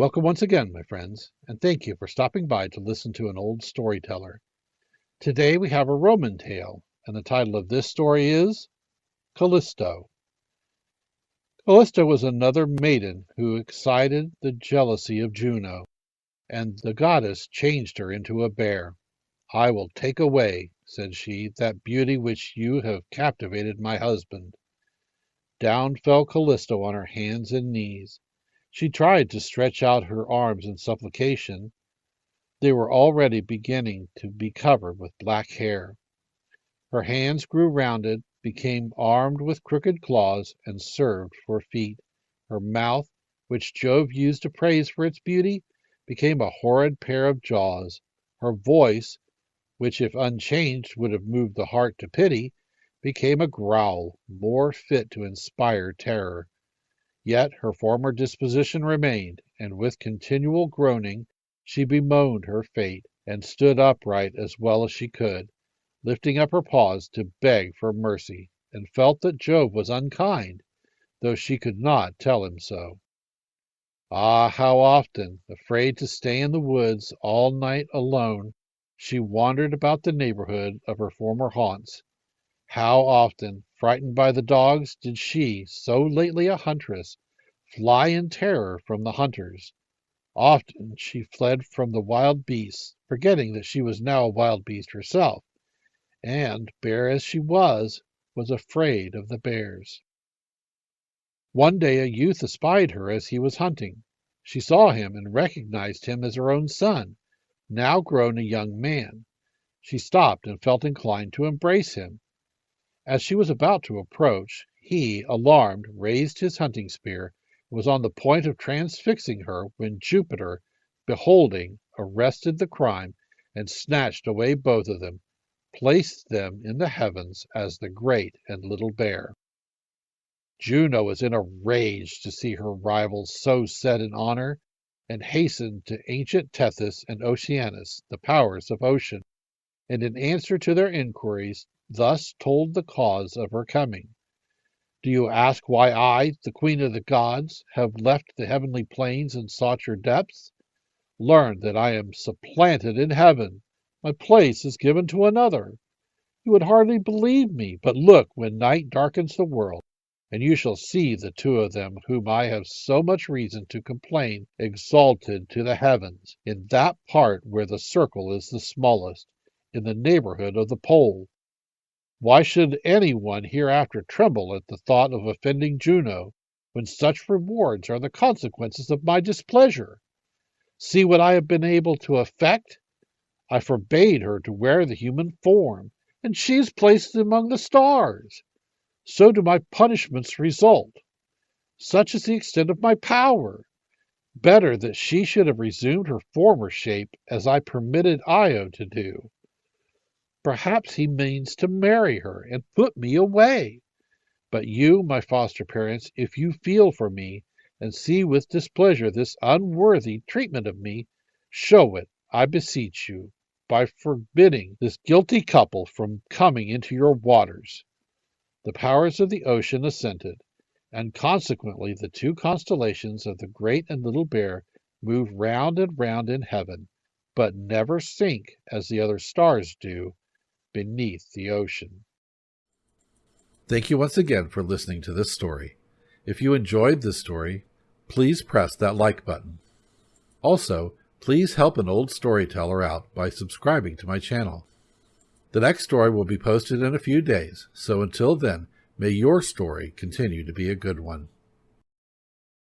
Welcome once again, my friends, and thank you for stopping by to listen to an old storyteller. Today we have a Roman tale, and the title of this story is Callisto. Callisto was another maiden who excited the jealousy of Juno, and the goddess changed her into a bear. "I will take away," said she, "that beauty which you have captivated my husband." Down fell Callisto on her hands and knees. She tried to stretch out her arms in supplication. They were already beginning to be covered with black hair. Her hands grew rounded, became armed with crooked claws, and served for feet. Her mouth, which Jove used to praise for its beauty, became a horrid pair of jaws. Her voice, which if unchanged would have moved the heart to pity, became a growl, more fit to inspire terror. Yet her former disposition remained, and with continual groaning she bemoaned her fate, and stood upright as well as she could, lifting up her paws to beg for mercy, and felt that Jove was unkind, though she could not tell him so. Ah, how often, afraid to stay in the woods all night alone, she wandered about the neighborhood of her former haunts. How often, frightened by the dogs, did she, so lately a huntress, fly in terror from the hunters. Often she fled from the wild beasts, forgetting that she was now a wild beast herself, and, bear as she was afraid of the bears. One day a youth espied her as he was hunting. She saw him and recognized him as her own son, now grown a young man. She stopped and felt inclined to embrace him. As she was about to approach, he, alarmed, raised his hunting spear and was on the point of transfixing her when Jupiter, beholding, arrested the crime and snatched away both of them, placed them in the heavens as the great and little bear. Juno was in a rage to see her rivals so set in honor, and hastened to ancient Tethys and Oceanus, the powers of ocean, and in answer to their inquiries thus told the cause of her coming. "Do you ask why I, the queen of the gods, have left the heavenly plains and sought your depths? Learn that I am supplanted in heaven. My place is given to another. You would hardly believe me, but look when night darkens the world, and you shall see the two of them whom I have so much reason to complain exalted to the heavens, in that part where the circle is the smallest, in the neighborhood of the pole. Why should any one hereafter tremble at the thought of offending Juno, when such rewards are the consequences of my displeasure? See what I have been able to effect. I forbade her to wear the human form, and she is placed among the stars. So do my punishments result. Such is the extent of my power. Better that she should have resumed her former shape, as I permitted Io to do. Perhaps he means to marry her and put me away. But you, my foster parents, if you feel for me, and see with displeasure this unworthy treatment of me, show it, I beseech you, by forbidding this guilty couple from coming into your waters." The powers of the ocean assented, and consequently the two constellations of the Great and Little Bear move round and round in heaven, but never sink, as the other stars do, beneath the ocean. Thank you once again for listening to this story. If you enjoyed this story, please press that like button. Also, please help an old storyteller out by subscribing to my channel. The next story will be posted in a few days, so until then, may your story continue to be a good one.